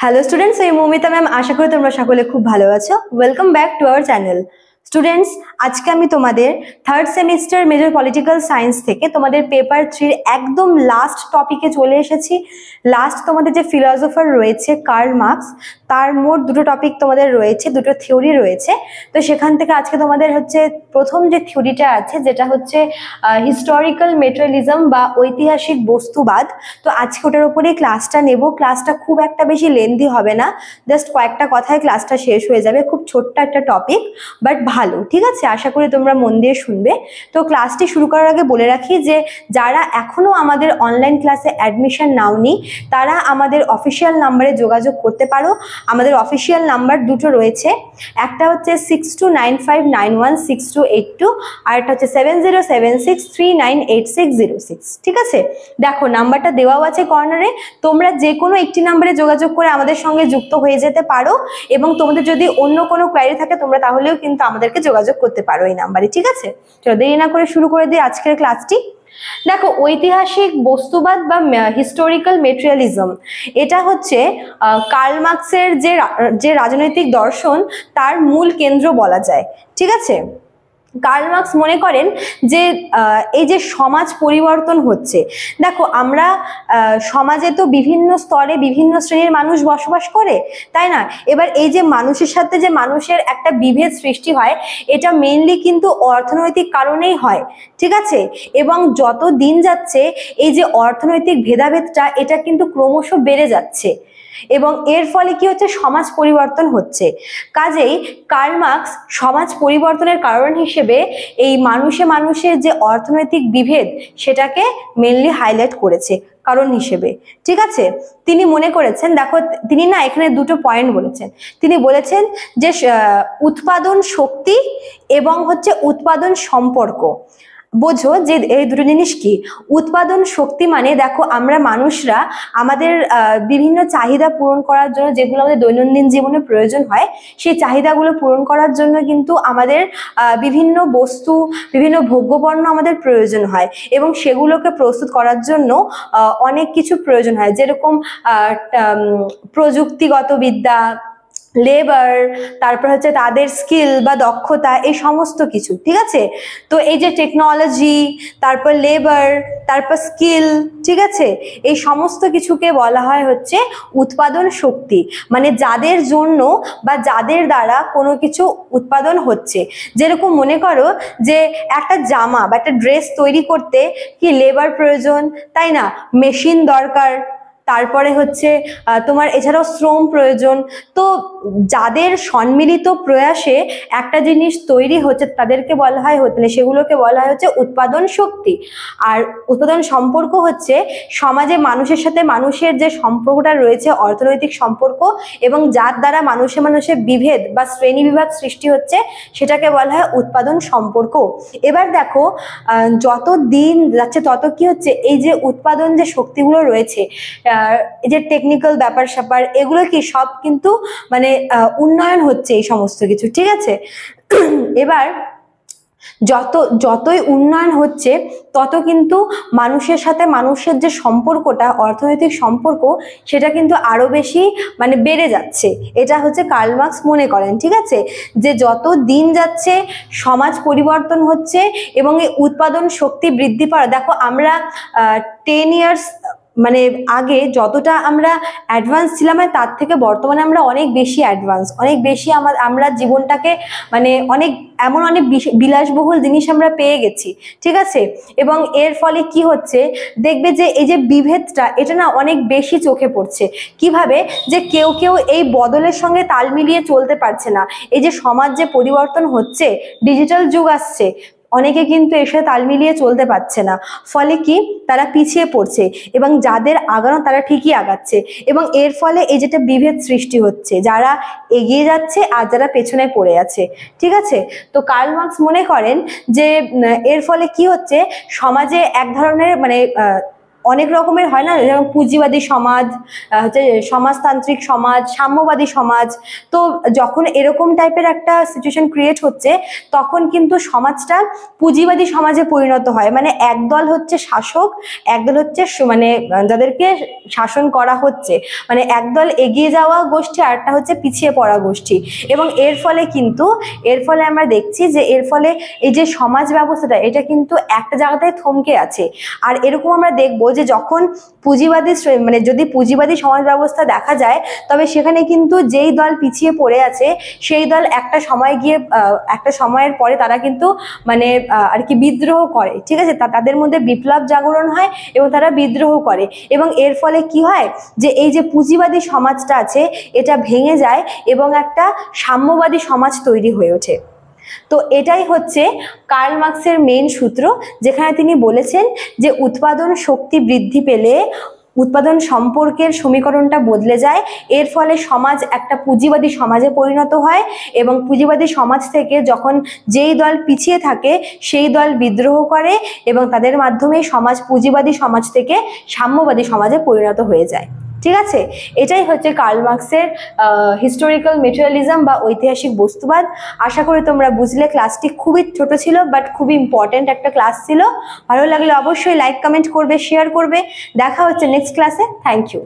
Hello students, আমি Moumita ma'am. আশা করি তোমরা সকলে খুব ভালো আছো। Welcome back to our channel. Students, আজকে আমি তোমাদের third semester major political science থেকে তোমাদের পেপার 3 একদম লাস্ট টপিকে চলে এসেছি। লাস্ট তোমাদের যে ফিলসফার রয়েছে কার্ল মার্কস, তার মোট দুটো টপিক তোমাদের রয়েছে, দুটো থিওরি রয়েছে। তো সেখান থেকে আজকে তোমাদের হচ্ছে প্রথম যে থিওরিটা আছে, যেটা হচ্ছে হিস্টোরিক্যাল মেটেরিয়ালিজম বা ঐতিহাসিক বস্তুবাদ। তো আজকে ওটার উপরেই ক্লাসটা নেব। ক্লাসটা খুব একটা বেশি লেন্দি হবে না, জাস্ট কয়েকটা কথায় ক্লাসটা শেষ হয়ে যাবে। খুব ছোট্ট একটা টপিক, বাট ভালো, ঠিক আছে? আশা করি তোমরা মন দিয়ে শুনবে। তো ক্লাসটি শুরু করার আগে বলে রাখি যে যারা এখনো আমাদের অনলাইন ক্লাসে অ্যাডমিশন নাওনি, তারা আমাদের অফিসিয়াল নাম্বারে যোগাযোগ করতে পারো। আমাদের অফিসিয়াল নাম্বার দুটো রয়েছে, একটা হচ্ছে 6295916282, আর একটা হচ্ছে 7076398606। ঠিক আছে, দেখো নাম্বারটা দেওয়াও আছে কর্নারে। তোমরা যে কোনো একটি নাম্বারে যোগাযোগ করে আমাদের সঙ্গে যুক্ত হয়ে যেতে পারো, এবং তোমাদের যদি অন্য কোনো কোয়ারি থাকে তোমরা তাহলেও কিন্তু আমাদেরকে যোগাযোগ করতে পারো এই নাম্বারে। ঠিক আছে, চলো দেরি না করে শুরু করে দিই আজকের ক্লাসটি। দেখো, ঐতিহাসিক বস্তুবাদ বা হিস্টোরিক্যাল মেটেরিয়ালিজম, এটা হচ্ছে কার্ল মার্কসের যে রাজনৈতিক দর্শন, তার মূল কেন্দ্র বলা যায়। ঠিক আছে, কার্ল মার্কস মনে করেন যে এই যে সমাজ পরিবর্তন হচ্ছে, দেখো আমরা সমাজে তো বিভিন্ন স্তরে বিভিন্ন শ্রেণীর মানুষ বসবাস করে, তাই না? এবার এই যে মানুষের সাথে যে মানুষের একটা বিভেদ সৃষ্টি হয়, এটা মেইনলি কিন্তু অর্থনৈতিক কারণেই হয়। ঠিক আছে, এবং যত দিন যাচ্ছে এই যে অর্থনৈতিক ভেদাভেদটা, এটা কিন্তু ক্রমশ বেড়ে যাচ্ছে, এবং এর ফলে কি হচ্ছে, সমাজ পরিবর্তন হচ্ছে। কাজেই কার্ল মার্কস সমাজ পরিবর্তনের কারণ হিসেবে এই মানুষের যে অর্থনৈতিক বিভেদ, সেটাকে মেনলি হাইলাইট করেছে কারণ হিসেবে। ঠিক আছে, তিনি মনে করেছেন, দেখো তিনি না এখানে দুটো পয়েন্ট বলেছেন। তিনি বলেছেন যে উৎপাদন শক্তি এবং হচ্ছে উৎপাদন সম্পর্ক। বোঝো যে এই দুটো জিনিস কি। উৎপাদন শক্তি মানে, দেখো আমরা মানুষরা আমাদের বিভিন্ন চাহিদা পূরণ করার জন্য, যেগুলো আমাদের দৈনন্দিন জীবনে প্রয়োজন হয়, সেই চাহিদাগুলো পূরণ করার জন্য কিন্তু আমাদের বিভিন্ন বস্তু, বিভিন্ন ভোগ্যপণ্য আমাদের প্রয়োজন হয়, এবং সেগুলোকে প্রস্তুত করার জন্য অনেক কিছু প্রয়োজন হয়, যেরকম প্রযুক্তিগত বিদ্যা, লেবার, তারপর হচ্ছে তাদের স্কিল বা দক্ষতা, এই সমস্ত কিছু। ঠিক আছে, তো এই যে টেকনোলজি, তারপর লেবার, তারপর স্কিল, ঠিক আছে, এই সমস্ত কিছুকে বলা হয় হচ্ছে উৎপাদন শক্তি। মানে যাদের জন্য বা যাদের দ্বারা কোনো কিছু উৎপাদন হচ্ছে। যেরকম মনে করো যে একটা জামা বা একটা ড্রেস তৈরি করতে কি লেবার প্রয়োজন, তাই না? মেশিন দরকার, তারপরে হচ্ছে তোমার এছাড়াও শ্রম প্রয়োজন। তো যাদের সম্মিলিত প্রয়াসে একটা জিনিস তৈরি হচ্ছে, তাদেরকে বলা হয়, মানে সেগুলোকে বলা হয় হচ্ছে উৎপাদন শক্তি। আর উৎপাদন সম্পর্ক হচ্ছে সমাজে মানুষের সাথে মানুষের যে সম্পর্কটা রয়েছে, অর্থনৈতিক সম্পর্ক, এবং যার দ্বারা মানুষে বিভেদ বা শ্রেণী বিভাগ সৃষ্টি হচ্ছে, সেটাকে বলা হয় উৎপাদন সম্পর্ক। এবার দেখো, যত দিন যাচ্ছে তত কি হচ্ছে, এই যে উৎপাদন যে শক্তিগুলো রয়েছে, এই যে টেকনিক্যাল ব্যাপার স্যাপার, এগুলো কি সব কিন্তু মানে উন্নয়ন হচ্ছে এই সমস্ত কিছু। ঠিক আছে, এবার যতই উন্নয়ন হচ্ছে, তত কিন্তু মানুষের সাথে মানুষের যে সম্পর্কটা, অর্থনৈতিক সম্পর্ক, সেটা কিন্তু আরো বেশি মানে বেড়ে যাচ্ছে। এটা হচ্ছে কার্ল মার্কস মনে করেন। ঠিক আছে, যে যত দিন যাচ্ছে সমাজ পরিবর্তন হচ্ছে এবং এই উৎপাদন শক্তি বৃদ্ধি পাওয়া। দেখো আমরা 10 ইয়ার্স মানে আগে যতটা আমরা অ্যাডভান্স ছিলাম, তার থেকে বর্তমানে আমরা অনেক বেশি অ্যাডভান্স, অনেক বেশি আমরা জীবনটাকে মানে অনেক বিলাসবহুল জিনিস আমরা পেয়ে গেছি। ঠিক আছে, এবং এর ফলে কি হচ্ছে, দেখবে যে এই যে বিভেদটা, এটা না অনেক বেশি চোখে পড়ছে। কিভাবে, যে কেউ এই বদলের সঙ্গে তাল মিলিয়ে চলতে পারছে না। এই যে সমাজ যে পরিবর্তন হচ্ছে, ডিজিটাল যুগ আসছে, অনেকে কিন্তু এসে তাল মিলিয়ে চলতে পারছে না। ফলে কি, তারা পিছিয়ে পড়ছে, এবং যাদের আগানো তারা ঠিকই আগাচ্ছে, এবং এর ফলে এই যেটা বিভেদ সৃষ্টি হচ্ছে, যারা এগিয়ে যাচ্ছে আর যারা পেছনে পড়ে আছে। ঠিক আছে, তো কার্ল মার্কস মনে করেন যে এর ফলে কি হচ্ছে, সমাজে এক ধরনের মানে অনেক রকমের হয় না, যেমন পুঁজিবাদী সমাজ, হচ্ছে সমাজতান্ত্রিক সমাজ, সাম্যবাদী সমাজ। তো যখন এরকম টাইপের একটা সিচুয়েশন ক্রিয়েট হচ্ছে তখন কিন্তু সমাজটা পুঁজিবাদী সমাজে পরিণত হয়। মানে একদল হচ্ছে শাসক, একদল হচ্ছে মানে যাদেরকে শাসন করা হচ্ছে, মানে একদল এগিয়ে যাওয়া গোষ্ঠী আর একটা হচ্ছে পিছিয়ে পড়া গোষ্ঠী। এবং এর ফলে আমরা দেখছি যে এর ফলে এই যে সমাজ ব্যবস্থাটা এটা কিন্তু একটা জায়গাতে থমকে আছে। আর এরকম আমরা দেখবো যে যখন পুঁজিবাদী মানে যদি পুঁজিবাদী সমাজ ব্যবস্থা দেখা যায় তবে সেখানে কিন্তু যেই দল পিছিয়ে পড়ে আছে সেই দল একটা সময়ের পরে তারা কিন্তু মানে আর কি বিদ্রোহ করে, ঠিক আছে, তাদের মধ্যে বিপ্লব জাগরণ হয় এবং তারা বিদ্রোহ করে। এবং এর ফলে কি হয় যে এই যে পুঁজিবাদী সমাজটা আছে এটা ভেঙে যায় এবং একটা সাম্যবাদী সমাজ তৈরি হয়ে ওঠে। তো এটাই হচ্ছে কার্ল মার্কসের মেইন সূত্র, যেখানে তিনি বলেছেন যে উৎপাদন শক্তি বৃদ্ধি পেলে উৎপাদন সম্পর্কের সমীকরণটা বদলে যায়। এর ফলে সমাজ একটা পুঁজিবাদী সমাজে পরিণত হয় এবং পুঁজিবাদী সমাজ থেকে যখন যেই দল পিছিয়ে থাকে সেই দল বিদ্রোহ করে এবং তাদের মাধ্যমে সমাজ পুঁজিবাদী সমাজ থেকে সাম্যবাদী সমাজে পরিণত হয়ে যায়। ঠিক আছে, এটাই হচ্ছে কার্ল মার্কসের হিস্টোরিক্যাল মেটেরিয়ালিজম বা ঐতিহাসিক বস্তুবাদ। আশা করি তোমরা বুঝলে। ক্লাসটি খুবই ছোট ছিল বাট খুবই ইম্পর্টেন্ট একটা ক্লাস ছিল। ভালো লাগলে অবশ্যই লাইক কমেন্ট করবে, শেয়ার করবে। দেখা হচ্ছে নেক্সট ক্লাসে। Thank you.